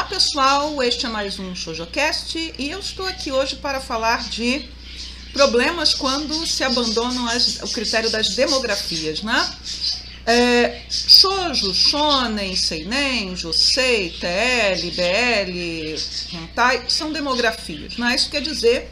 pessoal, este é mais um ShoujoCast e eu estou aqui hoje para falar de problemas quando se abandonam o critério das demografias, né? Shoujo, Shonen, Seinen, Josei, TL, BL, Hentai são demografias, né? Isso quer dizer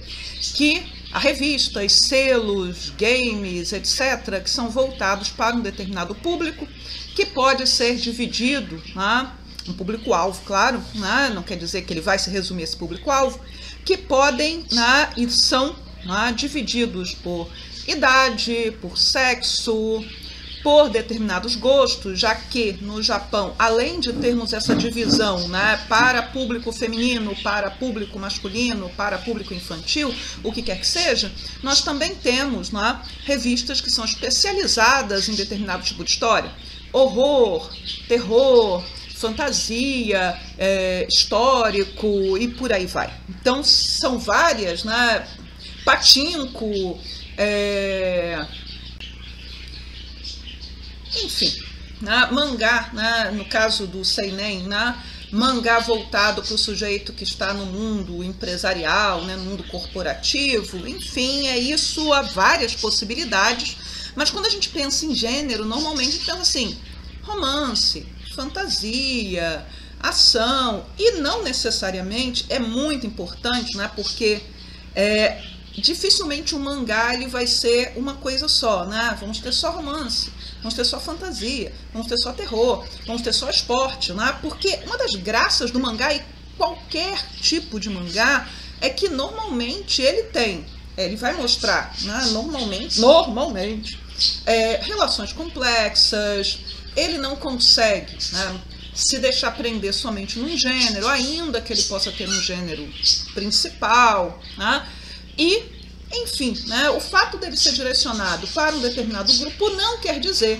que há revistas, selos, games, etc., que são voltados para um determinado público, que pode ser dividido, né? Um público-alvo, claro, né? Não quer dizer que ele vai se resumir a esse público-alvo, que podem, né, e são, né, divididos por idade, por sexo, por determinados gostos, já que no Japão, além de termos essa divisão, né, para público feminino, para público masculino, para público infantil, o que quer que seja, nós também temos, né, revistas que são especializadas em determinado tipo de história. Horror, terror, fantasia, histórico e por aí vai. Então são várias, né? Pachinko, enfim, né? Mangá, né? No caso do seinen, né? Mangá voltado para o sujeito que está no mundo empresarial, né? No mundo corporativo, enfim, é isso, há várias possibilidades, mas quando a gente pensa em gênero, normalmente pensa assim, romance, fantasia, ação, e não necessariamente é muito importante, né? Porque dificilmente um mangá ele vai ser uma coisa só, né? Vamos ter só romance, vamos ter só fantasia, vamos ter só terror, vamos ter só esporte, né? Porque uma das graças do mangá e qualquer tipo de mangá é que normalmente ele vai mostrar, né? Normalmente, relações complexas. Ele não consegue, né, se deixar prender somente num gênero, ainda que ele possa ter um gênero principal, né? E, enfim, né, o fato dele ser direcionado para um determinado grupo não quer dizer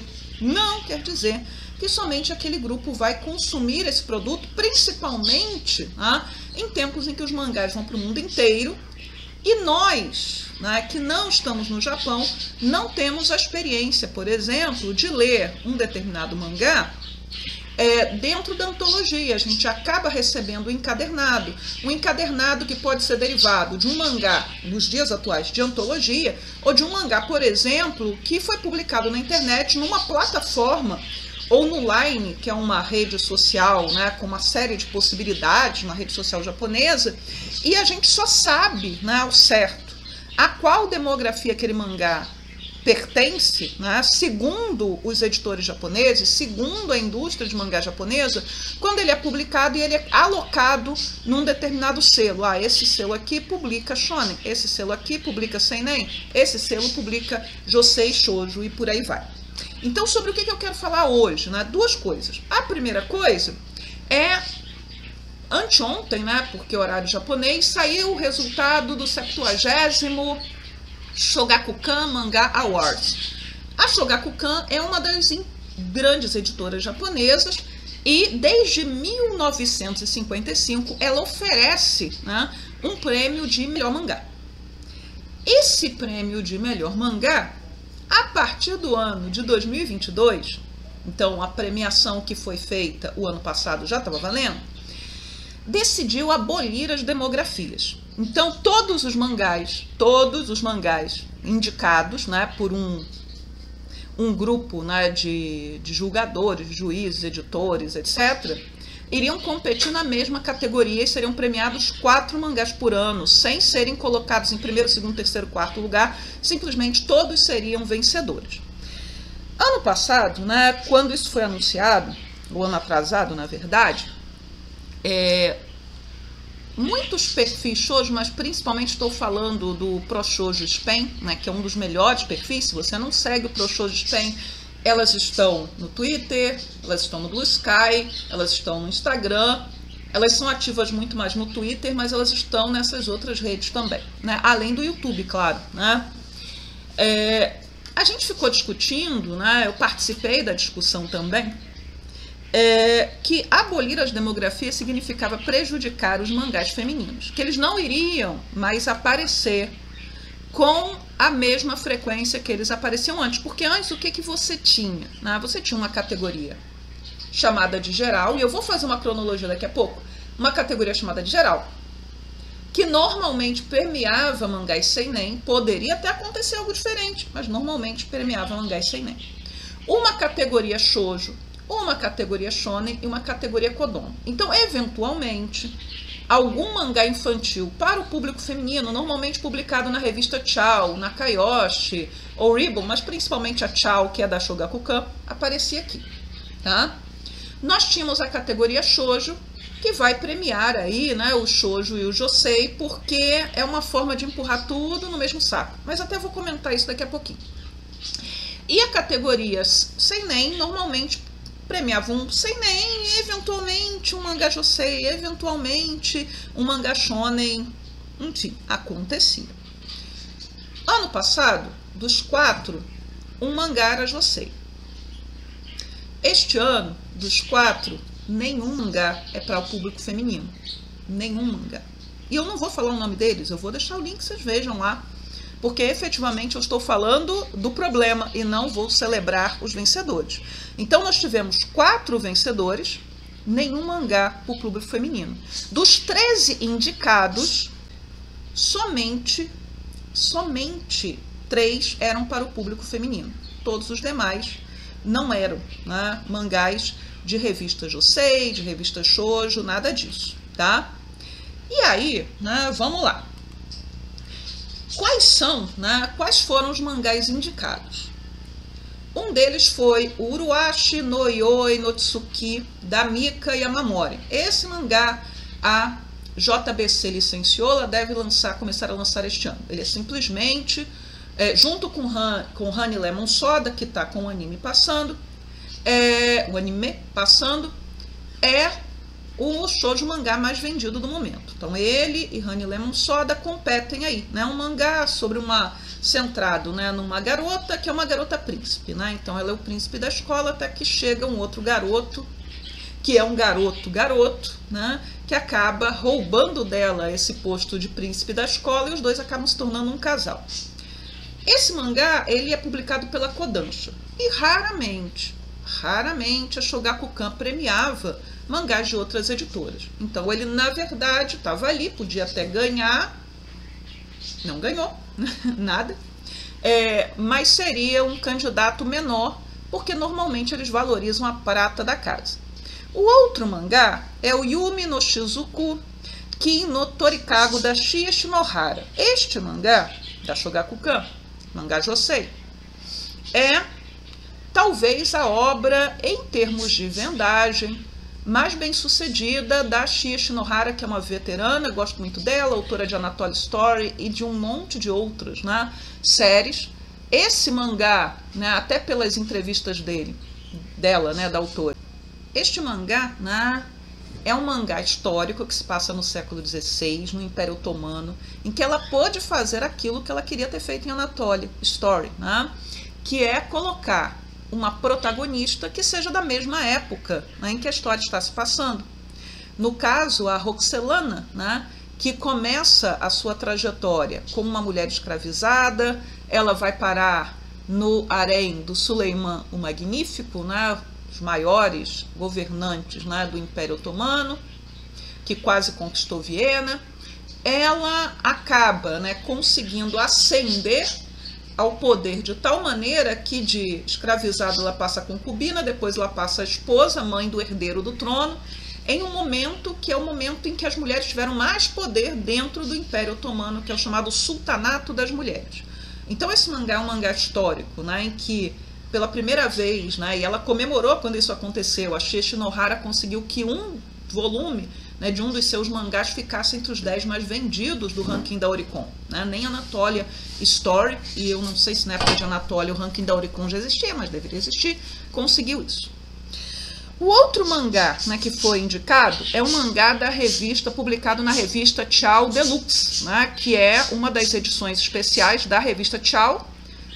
que somente aquele grupo vai consumir esse produto, principalmente, né, em tempos em que os mangás vão para o mundo inteiro e nós, né, que não estamos no Japão, não temos a experiência, por exemplo, de ler um determinado mangá dentro da antologia. A gente acaba recebendo um encadernado que pode ser derivado de um mangá nos dias atuais de antologia, ou de um mangá, por exemplo, que foi publicado na internet numa plataforma ou no Line, que é uma rede social, né, com uma série de possibilidades, uma rede social japonesa, e a gente só sabe, né, ao certo a qual demografia aquele mangá pertence, né, segundo os editores japoneses, segundo a indústria de mangá japonesa, quando ele é publicado e ele é alocado num determinado selo. Esse selo aqui publica shonen, esse selo aqui publica seinen, esse selo publica josei, shoujo e por aí vai. Então, sobre o que eu quero falar hoje, né? Duas coisas. A primeira coisa é, anteontem, né, porque é horário japonês, saiu o resultado do 70º Shogakukan Manga Awards. A Shogakukan é uma das grandes editoras japonesas e desde 1955 ela oferece, né, um prêmio de melhor mangá. Esse prêmio de melhor mangá, a partir do ano de 2022, então a premiação que foi feita o ano passado já estava valendo, decidiu abolir as demografias. Então todos os mangás indicados, né, por um grupo, né, de julgadores, juízes, editores, etc., iriam competir na mesma categoria e seriam premiados 4 mangás por ano, sem serem colocados em primeiro, segundo, terceiro, quarto lugar, simplesmente todos seriam vencedores. Ano passado, né, quando isso foi anunciado, o ano atrasado, na verdade, muitos perfis shoujo, mas principalmente estou falando do ProShoujo Spen, né, que é um dos melhores perfis. Se você não segue o ProShoujo Spen, elas estão no Twitter, elas estão no Blue Sky, elas estão no Instagram, elas são ativas muito mais no Twitter, mas elas estão nessas outras redes também, né? Além do YouTube, claro, né? A gente ficou discutindo, né? Eu participei da discussão também, que abolir as demografias significava prejudicar os mangás femininos, que eles não iriam mais aparecer com a mesma frequência que eles apareciam antes. Porque antes, o que você tinha? Né? Você tinha uma categoria chamada de geral, e eu vou fazer uma cronologia daqui a pouco. uma categoria chamada de geral, que normalmente permeava mangás seinen. Poderia até acontecer algo diferente, mas normalmente permeava mangás seinen. Uma categoria shoujo, uma categoria shonen e uma categoria kodomo. Então, eventualmente, algum mangá infantil para o público feminino, normalmente publicado na revista Chao, na Kyoshi ou Ribbon, mas principalmente a Chao, que é da Shogakukan, aparecia aqui, tá? Nós tínhamos a categoria shoujo, que vai premiar aí, né, o shoujo e o josei, porque é uma forma de empurrar tudo no mesmo saco. Mas até vou comentar isso daqui a pouquinho. E a categoria seinen normalmente premiava um seinen, eventualmente um mangá josei, eventualmente um mangá shonen, enfim, acontecia. Ano passado, dos 4, um mangá era josei. Este ano, dos 4, nenhum mangá é para o público feminino. Nenhum mangá. E eu não vou falar o nome deles, eu vou deixar o link, vocês vejam lá. Porque efetivamente eu estou falando do problema e não vou celebrar os vencedores. Então nós tivemos 4 vencedores, nenhum mangá para o público feminino. Dos 13 indicados, somente 3 eram para o público feminino. Todos os demais não eram, né, mangás de revista josei, de revista shoujo, nada disso, tá? E aí, né, vamos lá. Quais foram os mangás indicados? Um deles foi o Uruashi no Ioi no Tsuki, da Mika Yamamori. Esse mangá a JBC licenciou, ela deve começar a lançar este ano. Ele é simplesmente, junto com Honey Lemon Soda, que está com o anime passando, é o shoujo mangá mais vendido do momento. Então ele e Honey Lemon Soda competem aí, né? Um mangá sobre centrado, né, numa garota que é uma garota príncipe, né? Então ela é o príncipe da escola até que chega um outro garoto que é um garoto, né, que acaba roubando dela esse posto de príncipe da escola e os dois acabam se tornando um casal. Esse mangá, ele é publicado pela Kodansha e raramente a Shogakukan premiava mangás de outras editoras. Então ele, na verdade, estava ali, podia até ganhar, não ganhou, nada, mas seria um candidato menor, porque normalmente eles valorizam a prata da casa. O outro mangá é o Yumi no Shizuku Kin no Torikago, da Shia Shinohara. Este mangá, da Shogakukan, mangá josei, é talvez a obra, em termos de vendagem, mais bem sucedida da Shia Shinohara, que é uma veterana, eu gosto muito dela, autora de Anatoly Story e de um monte de outras, né, séries. Esse mangá, né, até pelas entrevistas dela, né, da autora, este mangá, né, é um mangá histórico que se passa no século XVI, no Império Otomano, em que ela pôde fazer aquilo que ela queria ter feito em Anatoly Story, né, que é colocar uma protagonista que seja da mesma época, né, em que a história está se passando. No caso, a Roxelana, né, que começa a sua trajetória como uma mulher escravizada, ela vai parar no harém do Suleiman o Magnífico, né, os maiores governantes, né, do Império Otomano, que quase conquistou Viena. Ela acaba, né, conseguindo ascender ao poder de tal maneira que de escravizada ela passa a concubina, depois ela passa a esposa, mãe do herdeiro do trono, em um momento que é o momento em que as mulheres tiveram mais poder dentro do Império Otomano, que é o chamado Sultanato das Mulheres. Então esse mangá é um mangá histórico, né, em que pela primeira vez, né, e ela comemorou quando isso aconteceu, a Shia Shinohara conseguiu que um volume, né, de um dos seus mangás ficasse entre os 10 mais vendidos do ranking da Oricon, né? Nem Anatoly Story, e eu não sei se na época de Anatoly o ranking da Oricon já existia, mas deveria existir, conseguiu isso. O outro mangá, né, que foi indicado é um mangá da revista, publicado na revista Chao Deluxe, né, que é uma das edições especiais da revista Chao,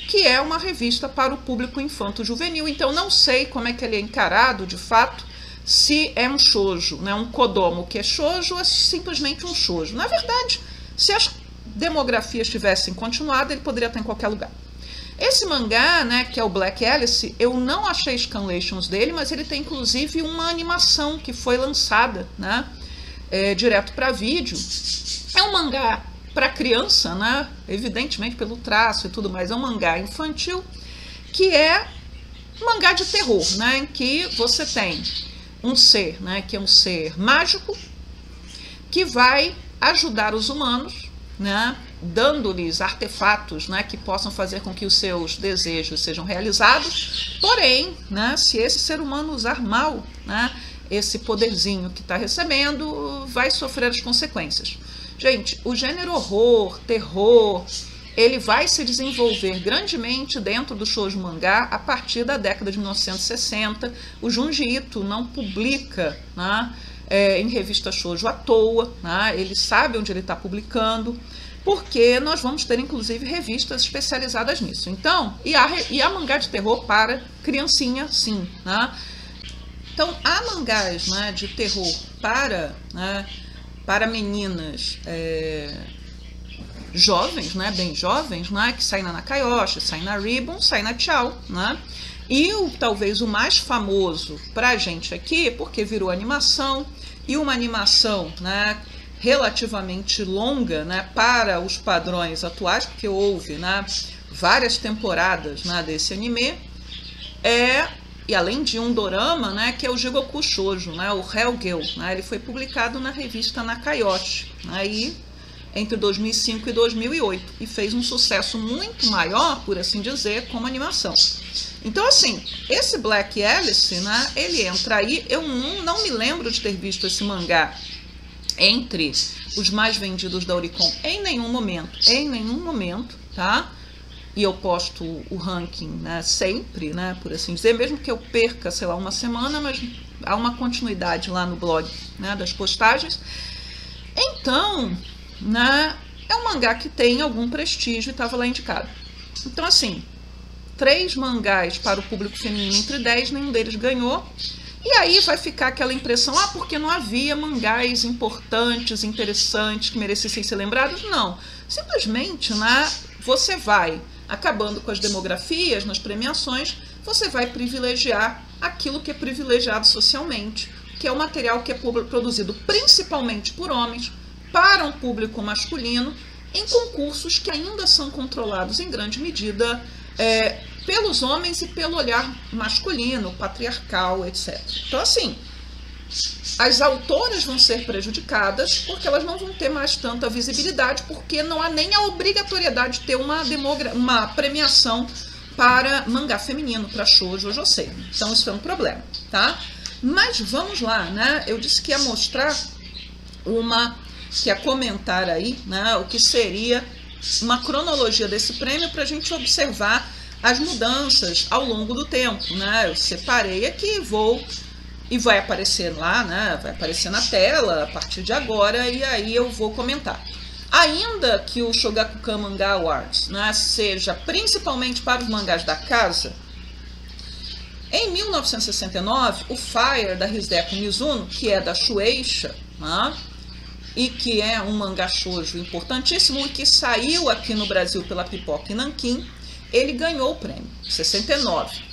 que é uma revista para o público infanto-juvenil. Então não sei como é que ele é encarado de fato, se é um shoujo, né, um kodomo que é shoujo, é simplesmente um shoujo. Na verdade, se as demografias tivessem continuado, ele poderia estar em qualquer lugar. Esse mangá, né, que é o Black Alice, eu não achei scanlations dele, mas ele tem inclusive uma animação que foi lançada, né, direto para vídeo. É um mangá para criança, né? Evidentemente pelo traço e tudo mais, é um mangá infantil, que é um mangá de terror, né? Em que você tem um ser, né? Que é um ser mágico, que vai ajudar os humanos, né? Dando-lhes artefatos, né? Que possam fazer com que os seus desejos sejam realizados. Porém, né? Se esse ser humano usar mal, né? Esse poderzinho que está recebendo, vai sofrer as consequências. Gente, o gênero horror, terror, ele vai se desenvolver grandemente dentro do shoujo mangá a partir da década de 1960. O Junji Ito não publica, né, em revista shoujo à toa, né, ele sabe onde ele está publicando, porque nós vamos ter inclusive revistas especializadas nisso. Então, e há mangá de terror para criancinha, sim, né? Então, há mangás, né, de terror para meninas jovens, né, bem jovens, né, que saem na Nakayoshi, saem na Ribbon, saem na Tchau, né? E talvez o mais famoso para a gente aqui, porque virou animação, e uma animação, né, relativamente longa, né, para os padrões atuais, porque houve, né, várias temporadas, né, desse anime, e além de um dorama, né, que é o Jigoku Shoujo, né, o Hellgirl, né, ele foi publicado na revista Nakayoshi, aí entre 2005 e 2008, e fez um sucesso muito maior, por assim dizer, como animação. Então, assim, esse Black Alice, né, ele entra aí, eu não me lembro de ter visto esse mangá entre os mais vendidos da Oricon em nenhum momento, tá? E eu posto o ranking, né, sempre, né, por assim dizer, mesmo que eu perca, sei lá, uma semana, mas há uma continuidade lá no blog, né, das postagens. Então, né, é um mangá que tem algum prestígio e estava lá indicado. Então, assim, 3 mangás para o público feminino entre 10, nenhum deles ganhou. E aí vai ficar aquela impressão, porque não havia mangás importantes, interessantes, que merecessem ser lembrados. Não, simplesmente, né, você vai acabando com as demografias nas premiações, você vai privilegiar aquilo que é privilegiado socialmente, que é o material que é produzido principalmente por homens, para um público masculino, em concursos que ainda são controlados em grande medida pelos homens e pelo olhar masculino, patriarcal, etc. Então, assim, as autoras vão ser prejudicadas porque elas não vão ter mais tanta visibilidade, porque não há nem a obrigatoriedade de ter uma premiação para mangá feminino, para shoujo ou josei. Então isso é um problema, tá? Mas vamos lá, né? Eu disse que ia mostrar que ia comentar aí, né, o que seria uma cronologia desse prêmio para a gente observar as mudanças ao longo do tempo, né? Eu separei aqui, e vai aparecer lá, né? Vai aparecer na tela a partir de agora, e aí eu vou comentar. Ainda que o Shogakukan Manga Awards, né, seja principalmente para os mangás da casa, em 1969, o Fire, da Hideko Mizuno, que é da Shueisha, né, e que é um mangá shoujo importantíssimo e que saiu aqui no Brasil pela Pipoca e Nanquim, ele ganhou o prêmio, 69.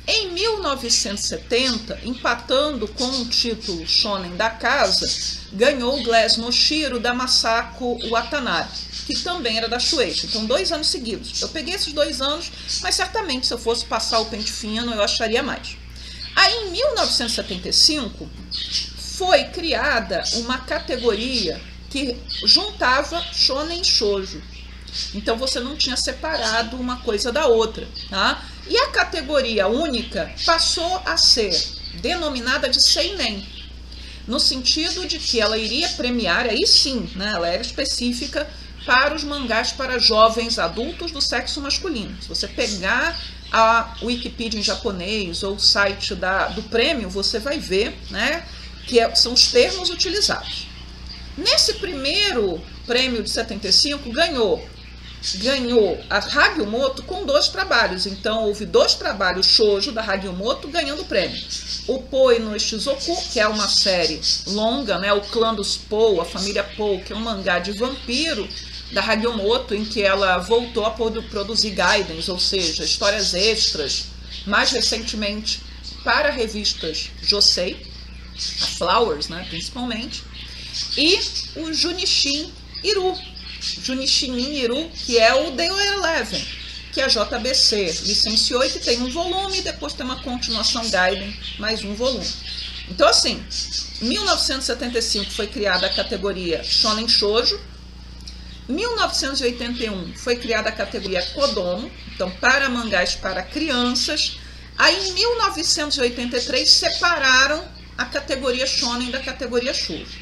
Em 1970, empatando com um título shonen da casa, ganhou o Glass no Shiro, da Masako Watanabe, que também era da Shueisha. Então, 2 anos seguidos. Eu peguei esses 2 anos, mas certamente se eu fosse passar o pente fino, eu acharia mais. Aí, em 1975, foi criada uma categoria que juntava shonen e shoujo. Então, você não tinha separado uma coisa da outra, tá? E a categoria única passou a ser denominada de seinen, no sentido de que ela iria premiar, aí sim, né, ela era específica para os mangás para jovens adultos do sexo masculino. Se você pegar a Wikipedia em japonês ou o site do prêmio, você vai ver, né, que são os termos utilizados. Nesse primeiro prêmio de 75, ganhou a Hagiomoto com 2 trabalhos. Então, houve 2 trabalhos shoujo da Hagiomoto ganhando o prêmio. O Poi no Shizoku, que é uma série longa, né, o clã dos Pou, a família Pou, que é um mangá de vampiro da Hagiomoto, em que ela voltou a produzir gaidens, ou seja, histórias extras, mais recentemente para revistas josei, a Flowers, né, principalmente. e o Junichi Iru, que é o The Eleven, que a JBC licenciou e que tem um volume, e depois tem uma continuação Gaiden, mais um volume. Então, assim, em 1975 foi criada a categoria Shonen Shoujo, 1981 foi criada a categoria Kodomo, então para mangás para crianças. Aí em 1983 separaram a categoria Shonen da categoria Shoujo.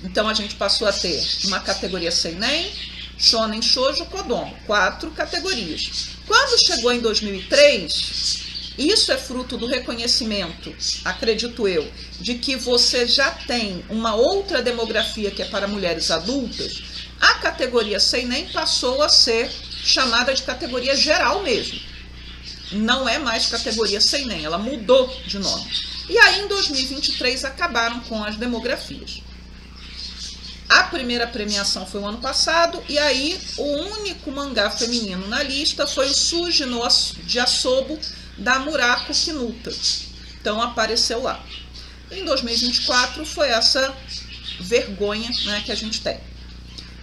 Então a gente passou a ter uma categoria Seinen, Shonen, Shoujo, Kodomo, 4 categorias. Quando chegou em 2003, isso é fruto do reconhecimento, acredito eu, de que você já tem uma outra demografia que é para mulheres adultas. A categoria Seinen passou a ser chamada de categoria geral mesmo. Não é mais categoria Seinen, ela mudou de nome. E aí, em 2023, acabaram com as demografias. A primeira premiação foi o ano passado, e aí o único mangá feminino na lista foi o Suji no de Asobo, da Murako Kinuta. Então, apareceu lá. Em 2024, foi essa vergonha, né, que a gente tem.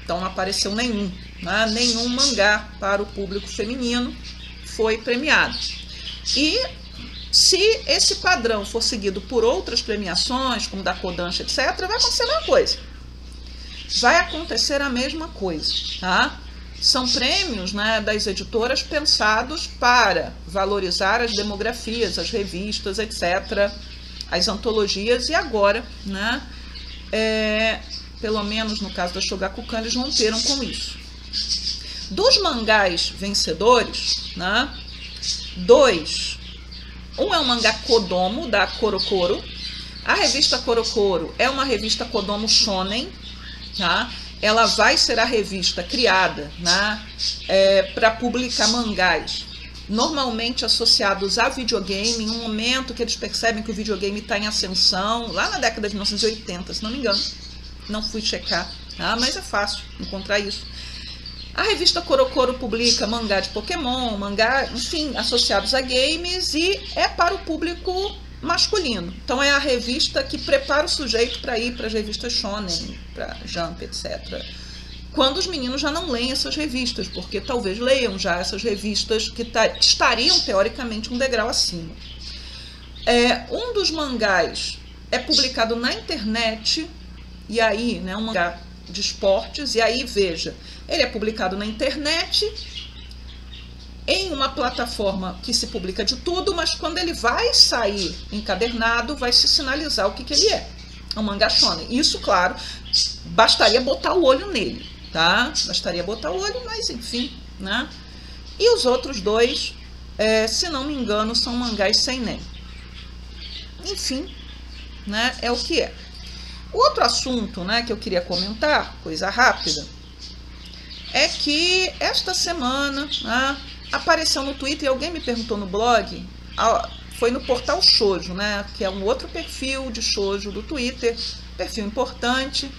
Então não apareceu nenhum, né? Nenhum mangá para o público feminino foi premiado. E se esse padrão for seguido por outras premiações, como da Kodansha, etc., vai acontecer a mesma coisa. Vai acontecer a mesma coisa, tá? São prêmios, né, das editoras pensados para valorizar as demografias, as revistas, etc., as antologias, e agora, né, pelo menos no caso da Shogakukan, eles romperam com isso. Dos mangás vencedores, né, 2. Um é o mangá Kodomo, da Korokoro. A revista Korokoro é uma revista Kodomo Shonen. Tá? Ela vai ser a revista criada, né, para publicar mangás normalmente associados a videogame, em um momento que eles percebem que o videogame está em ascensão, lá na década de 1980, se não me engano. Não fui checar, tá? Mas é fácil encontrar isso. A revista Korokoro publica mangá de Pokémon, mangá, enfim, associados a games, e é para o público masculino. Então é a revista que prepara o sujeito para ir para as revistas shonen, para Jump, etc. Quando os meninos já não leem essas revistas, porque talvez leiam já essas revistas que estariam teoricamente um degrau acima. Um dos mangás é publicado na internet, e aí, né, um mangá de esportes, e aí, veja, ele é publicado na internet, em uma plataforma que se publica de tudo, mas quando ele vai sair encadernado, vai se sinalizar o que ele é. É um mangá shonen. Isso, claro, bastaria botar o olho nele, tá? Bastaria botar o olho, mas enfim, né? E os outros 2, se não me engano, são mangás seinen. Enfim, né? É o que é. O outro assunto, né, que eu queria comentar, coisa rápida, é que esta semana, né, apareceu no Twitter, e alguém me perguntou no blog, foi no portal Shoujo, né, que é um outro perfil de shoujo do Twitter, perfil importante,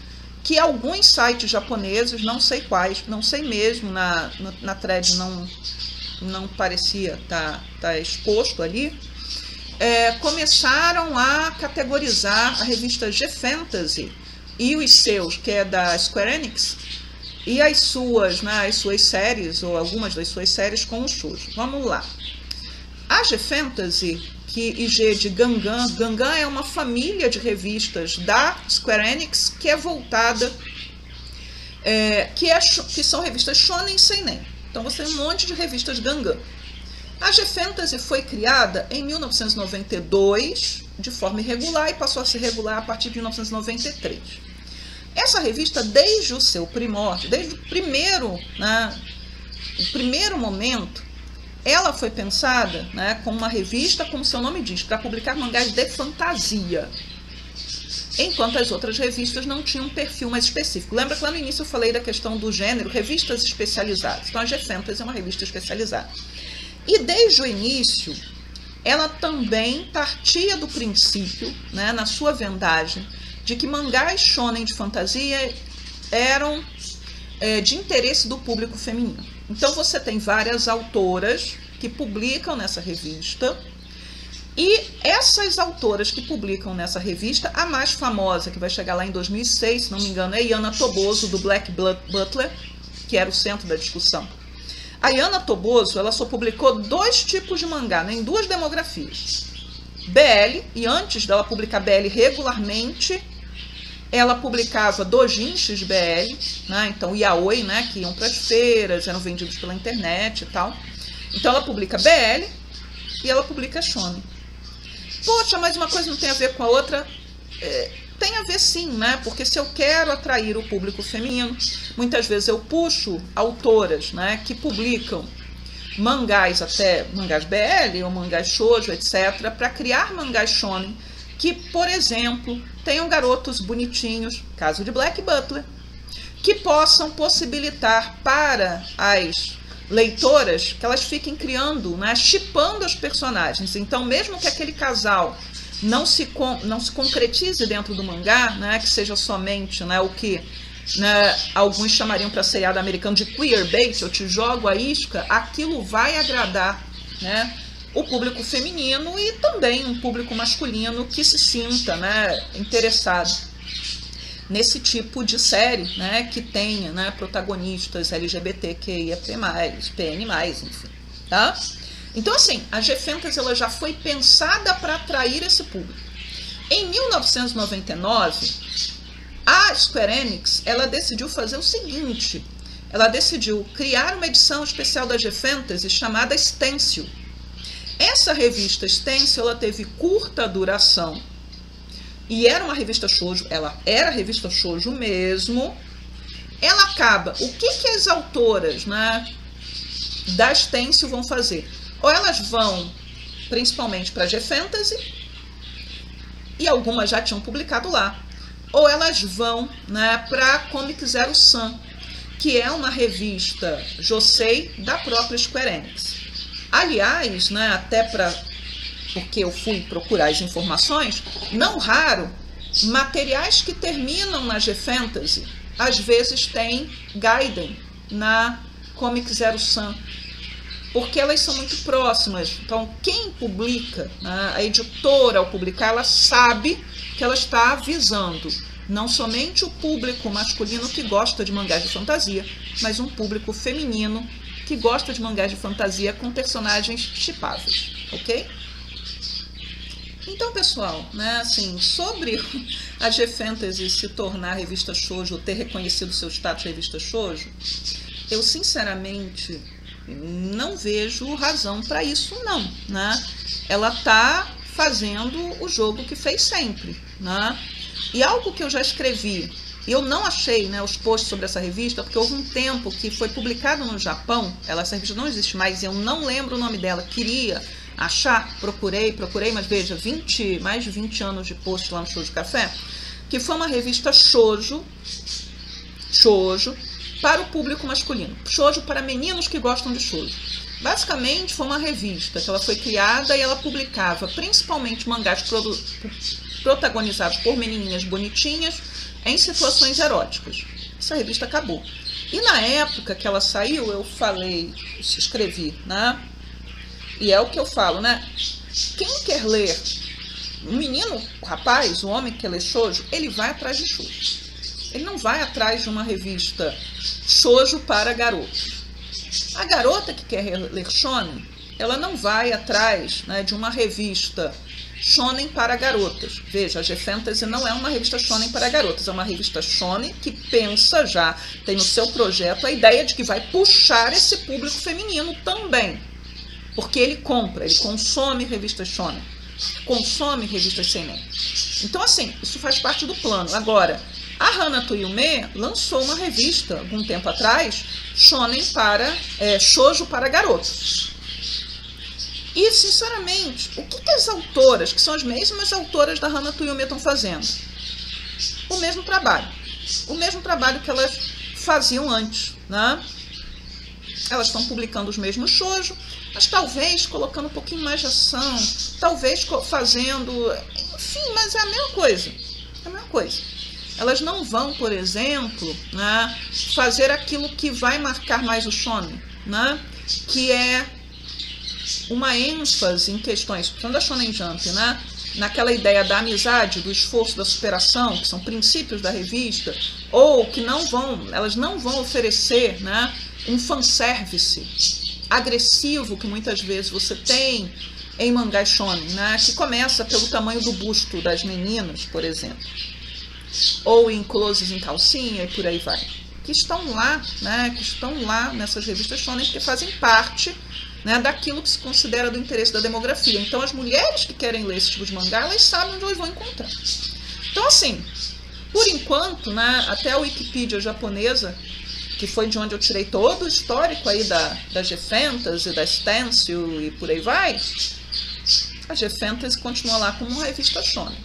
que alguns sites japoneses, não sei quais, não sei mesmo, na thread não parecia tá exposto ali, começaram a categorizar a revista G-Fantasy e os seus, que é da Square Enix, e as suas séries, ou algumas das suas séries, com o shoujo. Vamos lá. A G-Fantasy, e G de Gangan. Gangan é uma família de revistas da Square Enix que é voltada, que são revistas shonen seinen. Então você tem um monte de revistas Gangan. A G-Fantasy foi criada em 1992 de forma irregular e passou a ser regular a partir de 1993. Essa revista, desde o seu primórdio, desde o primeiro momento, ela foi pensada, né, como uma revista, como seu nome diz, para publicar mangás de fantasia, enquanto as outras revistas não tinham um perfil mais específico. Lembra que lá no início eu falei da questão do gênero, revistas especializadas. Então a G-Fantasy é uma revista especializada. E desde o início, ela também partia do princípio, né, na sua vendagem, de que mangás shonen de fantasia eram de interesse do público feminino. Então você tem várias autoras que publicam nessa revista, E essas autoras que publicam nessa revista, a mais famosa, que vai chegar lá em 2006, se não me engano, é Yana Toboso, do Black Butler, que era o centro da discussão. A Yana Toboso, ela só publicou 2 tipos de mangá, né, em 2 demografias. BL, e antes dela publicar BL regularmente, ela publicava dojinshis de BL, né, então yaoi, né, que iam para as feiras, eram vendidos pela internet e tal. Então ela publica BL e ela publica shonen. Poxa, mas uma coisa não tem a ver com a outra? Tem a ver sim, né? Porque se eu quero atrair o público feminino, muitas vezes eu puxo autoras, né, que publicam mangás, até mangás BL ou mangás shoujo, etc., para criar mangás shonen que, por exemplo, tenham garotos bonitinhos, caso de Black Butler, que possam possibilitar para as leitoras que elas fiquem criando, né, shippando os personagens. Então, mesmo que aquele casal não se concretize dentro do mangá, né, que seja somente, né, o que, né, alguns chamariam para seriado americano de queerbait, eu te jogo a isca, aquilo vai agradar, né, o público feminino e também um público masculino que se sinta, né, interessado nesse tipo de série, né, que tenha, né, protagonistas LGBTQIA+, PN+, enfim, tá? Então, assim, a G-Fantasy ela já foi pensada para atrair esse público. Em 1999, a Square Enix, ela decidiu fazer o seguinte, ela decidiu criar uma edição especial da G-Fantasy chamada Stencil. Essa revista Stencil, ela teve curta duração, e era uma revista shoujo, ela era revista shoujo mesmo. Ela acaba, o que as autoras, né, da Stencil vão fazer? Ou elas vão principalmente para a G-Fantasy, e algumas já tinham publicado lá, ou elas vão, né, para a Comic Zero Sun, que é uma revista josei da própria Square Enix. Aliás, né, até porque eu fui procurar as informações, não raro, materiais que terminam na G-Fantasy, às vezes tem Gaiden na Comic Zero Sun, porque elas são muito próximas. Então, quem publica, né, a editora, ao publicar, ela sabe que ela está visando não somente o público masculino que gosta de mangás de fantasia, mas um público feminino que gosta de mangás de fantasia com personagens shippáveis, ok? Então, pessoal, né, assim, sobre a G-Fantasy se tornar revista shoujo, ter reconhecido seu status de revista shoujo, eu sinceramente não vejo razão para isso, não, né? Ela está fazendo o jogo que fez sempre, né? E algo que eu já escrevi, eu não achei, né, os posts sobre essa revista, porque houve um tempo que foi publicado no Japão, essa revista não existe mais, eu não lembro o nome dela, queria achar, procurei, mas veja, mais de 20 anos de post lá no Shoujo Café, que foi uma revista shoujo para o público masculino, shoujo para meninos que gostam de shoujo. Basicamente foi uma revista que ela foi criada e ela publicava principalmente mangás protagonizados por menininhas bonitinhas em situações eróticas. Essa revista acabou. E na época que ela saiu, eu escrevi, né? E é o que eu falo, né? Quem quer ler, o menino, o rapaz, o homem que quer ler shoujo, ele vai atrás de shoujo. Ele não vai atrás de uma revista shoujo para garotos. A garota que quer ler shonen, ela não vai atrás, né, de uma revista shonen para garotas. Veja, a G-Fantasy não é uma revista shonen para garotas, é uma revista shonen que pensa já, tem no seu projeto a ideia de que vai puxar esse público feminino também. Porque ele consome revistas shonen, consome revistas seinen. Então, assim, isso faz parte do plano. Agora, a Hana Yume lançou uma revista, algum tempo atrás, shonen shoujo para garotos. E, sinceramente, o que as autoras, que são as mesmas autoras da Hana Yume, estão fazendo? O mesmo trabalho. O mesmo trabalho que elas faziam antes, né? Elas estão publicando os mesmos shoujo, mas talvez colocando um pouquinho mais de ação, talvez fazendo... Enfim, mas é a mesma coisa. É a mesma coisa. Elas não vão, por exemplo, né, fazer aquilo que vai marcar mais o shonen, né, que é uma ênfase em questões, principalmente da Shonen Jump, né? Naquela ideia da amizade, do esforço, da superação, que são princípios da revista, ou que elas não vão oferecer, né, um fanservice agressivo que muitas vezes você tem em mangá shonen, né, que começa pelo tamanho do busto das meninas, por exemplo, ou em closes em calcinha e por aí vai, que estão lá, né, nessas revistas shonen porque fazem parte, né, daquilo que se considera do interesse da demografia. Então as mulheres que querem ler esse tipo de mangá, elas sabem onde elas vão encontrar. Então assim, por enquanto, né, até a Wikipedia japonesa, que foi de onde eu tirei todo o histórico aí da G-Fantasy, da Stencil e por aí vai, a G-Fantasy continua lá como uma revista shonen.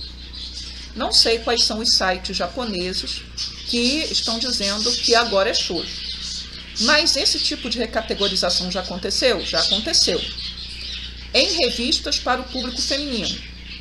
Não sei quais são os sites japoneses que estão dizendo que agora é shoujo. Mas esse tipo de recategorização já aconteceu? Já aconteceu. Em revistas para o público feminino.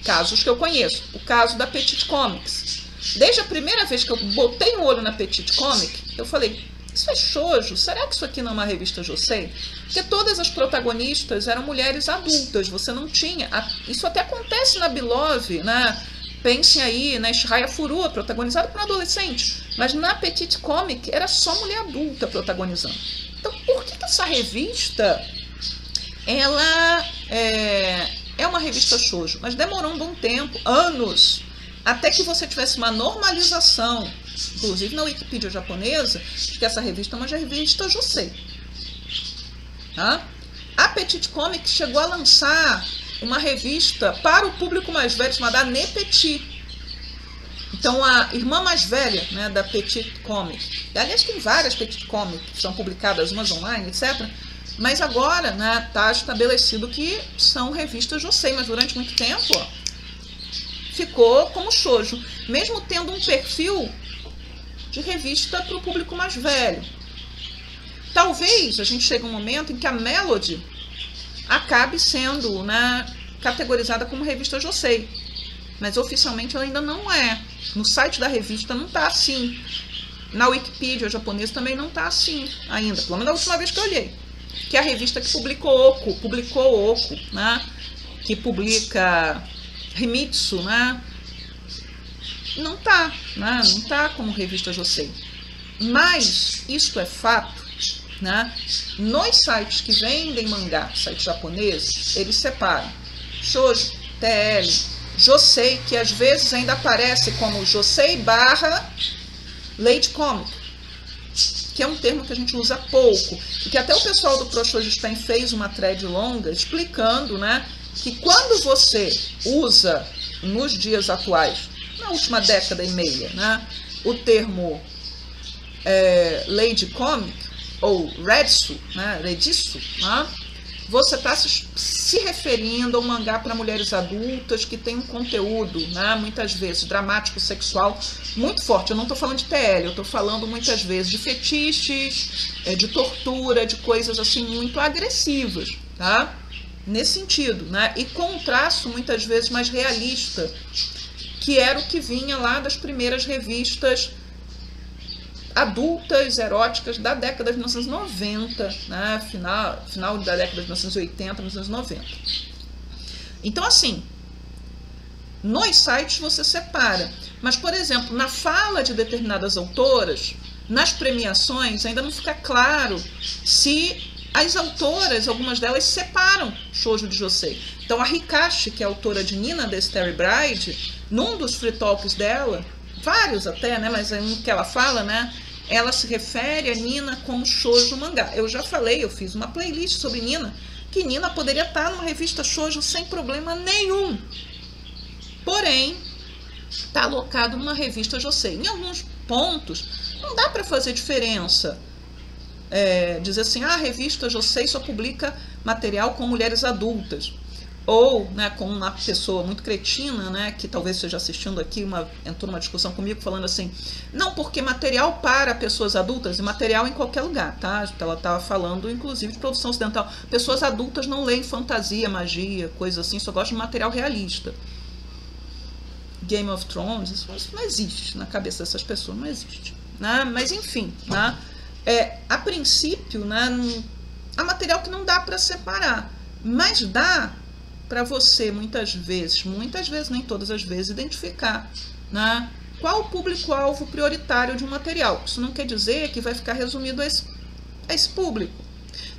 Casos que eu conheço. O caso da Petit Comics. Desde a primeira vez que eu botei um olho na Petit Comic, eu falei, isso é shoujo? Será que isso aqui não é uma revista josei? Porque todas as protagonistas eram mulheres adultas. Você não tinha... Isso até acontece na Beloved, né? Pensem aí na Shiraya Furua, protagonizada por um adolescente. Mas na Petit Comic era só mulher adulta protagonizando. Então, por que essa revista ela é uma revista shoujo? Mas demorou um bom tempo, anos, até que você tivesse uma normalização, inclusive na Wikipedia japonesa, que essa revista é uma revista josei. Tá? A Petit Comic chegou a lançar uma revista para o público mais velho chamada Ne Petit. Então a irmã mais velha, né, da Petit Comic, e, aliás tem várias Petit Comic que são publicadas, umas online, etc. Mas agora está estabelecido que são revistas josei, mas durante muito tempo ficou como shoujo, mesmo tendo um perfil de revista para o público mais velho. Talvez a gente chegue a um momento em que a Melody acabe sendo, né, categorizada como revista josei, mas oficialmente ela ainda não é. No site da revista não está assim. Na Wikipedia japonesa também não está assim ainda, pelo menos a última vez que eu olhei. Que é a revista que publicou Oku, né, que publica Himitsu, né, não está como revista josei. Mas isto é fato, né? Nos sites que vendem mangá, sites japoneses, eles separam shoujo, TL, josei, que às vezes ainda aparece como josei / lady comic, que é um termo que a gente usa pouco, e que até o pessoal do ProShoujistan fez uma thread longa explicando, né, que quando você usa, nos dias atuais, na última década e meia, né, o termo lady comic, ou redsu, né, redisu, né, você está se referindo a um mangá para mulheres adultas que tem um conteúdo, né, muitas vezes dramático, sexual, muito forte. Eu não estou falando de TL, eu estou falando muitas vezes de fetiches, de tortura, de coisas assim muito agressivas, tá? Nesse sentido, né? E com um traço muitas vezes mais realista, que era o que vinha lá das primeiras revistas adultas, eróticas, da década de 1990, né? Final da década de 1980, 1990. Então, assim, nos sites você separa. Mas, por exemplo, na fala de determinadas autoras, nas premiações, ainda não fica claro se as autoras, algumas delas, separam shoujo de josei. Então, a Hikashi, que é autora de Nina the Starry Bride, num dos free talks dela, vários até, né? Mas no que ela fala, né? Ela se refere a Nina como shoujo mangá. Eu já falei, eu fiz uma playlist sobre Nina, que Nina poderia estar numa revista shoujo sem problema nenhum. Porém, está alocado numa revista josei. Em alguns pontos, não dá para fazer diferença. Dizer assim, a revista josei só publica material com mulheres adultas. Ou, né, com uma pessoa muito cretina, né, que talvez esteja assistindo aqui, entrou numa discussão comigo falando assim, não, porque material para pessoas adultas e material em qualquer lugar, tá? Ela estava falando, inclusive, de produção ocidental. Pessoas adultas não leem fantasia, magia, coisa assim, só gostam de material realista. Game of Thrones, isso não existe na cabeça dessas pessoas, não existe. Né? Mas, enfim, né? A princípio, né, há material que não dá para separar. Mas dá para você muitas vezes, nem todas as vezes, identificar, né, qual o público-alvo prioritário de um material. Isso não quer dizer que vai ficar resumido a esse público.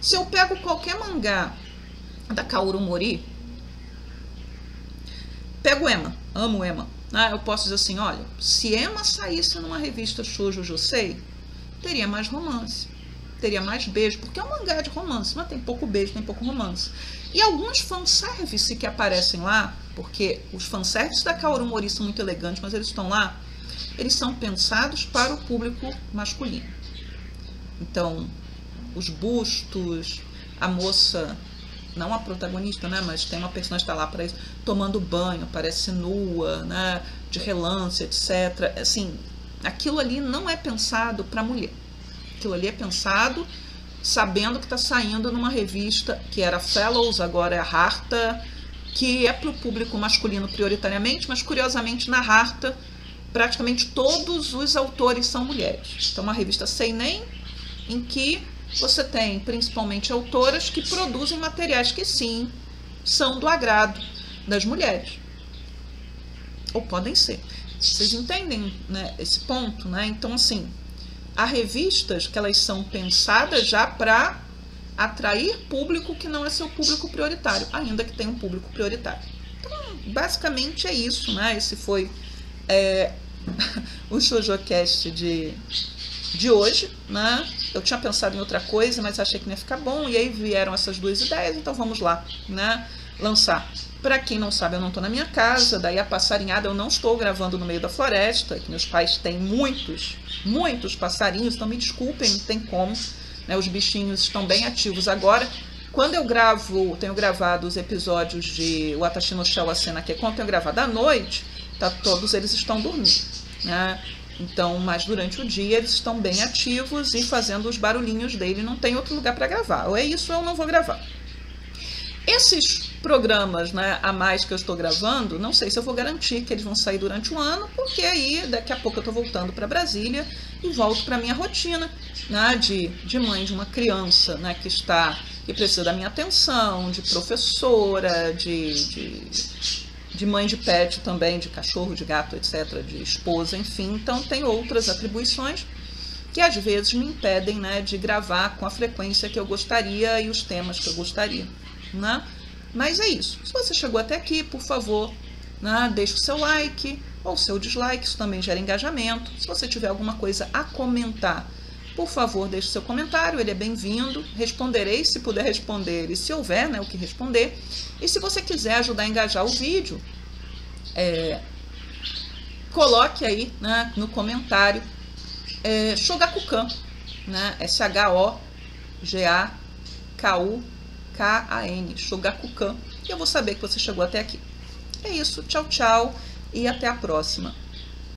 Se eu pego qualquer mangá da Kaoru Mori, pego Emma, amo Emma, né, eu posso dizer assim, olha, se Emma saísse numa revista Shoujo Josei, teria mais romance, teria mais beijo, porque é um mangá de romance, mas tem pouco beijo, tem pouco romance. E alguns fanservice que aparecem lá, porque os fanservices da Kaoru Mori são muito elegantes, mas eles estão lá, eles são pensados para o público masculino. Então, os bustos, a moça, não a protagonista, né, mas tem uma personagem que está lá para isso, tomando banho, parece nua, né, de relance, etc. Assim, aquilo ali não é pensado para mulher. Aquilo ali é pensado sabendo que está saindo numa revista que era Fellows, agora é a Harta, que é para o público masculino prioritariamente, mas curiosamente na Harta praticamente todos os autores são mulheres. Então, uma revista seinen em que você tem principalmente autoras que produzem materiais que sim são do agrado das mulheres. Ou podem ser. Vocês entendem, né, esse ponto, né? Então, assim, há revistas que elas são pensadas já para atrair público que não é seu público prioritário, ainda que tenha um público prioritário. Então, basicamente é isso, né? Esse foi o ShoujoCast de hoje, né? Eu tinha pensado em outra coisa, mas achei que não ia ficar bom, e aí vieram essas duas ideias, então vamos lá, né? Lançar. Para quem não sabe, eu não estou na minha casa, daí a passarinhada, eu não estou gravando no meio da floresta, que meus pais têm muitos passarinhos, então me desculpem, não tem como, né? Os bichinhos estão bem ativos agora. Quando eu tenho gravado os episódios de Watashi no Shell Asena Kekon, tenho gravado à noite, todos eles estão dormindo, né? Então, mas durante o dia eles estão bem ativos e fazendo os barulhinhos dele, não tem outro lugar para gravar, ou é isso ou eu não vou gravar. Esses programas, né, a mais que eu estou gravando, não sei se eu vou garantir que eles vão sair durante o ano, porque aí daqui a pouco eu estou voltando para Brasília e volto para a minha rotina, né, de mãe de uma criança, né, que precisa da minha atenção, de professora, de mãe de pet também, de cachorro, de gato, etc., de esposa, enfim. Então tem outras atribuições que às vezes me impedem, né, de gravar com a frequência que eu gostaria e os temas que eu gostaria, né? Mas é isso. Se você chegou até aqui, por favor, né, deixe o seu like ou o seu dislike, isso também gera engajamento. Se você tiver alguma coisa a comentar, por favor, deixe o seu comentário, ele é bem-vindo. Responderei se puder responder e se houver, né, o que responder. E se você quiser ajudar a engajar o vídeo, coloque aí, né, no comentário Shogakukan, né, SHOGAKUKAN, Shogakukan, e eu vou saber que você chegou até aqui. É isso, tchau, tchau, e até a próxima.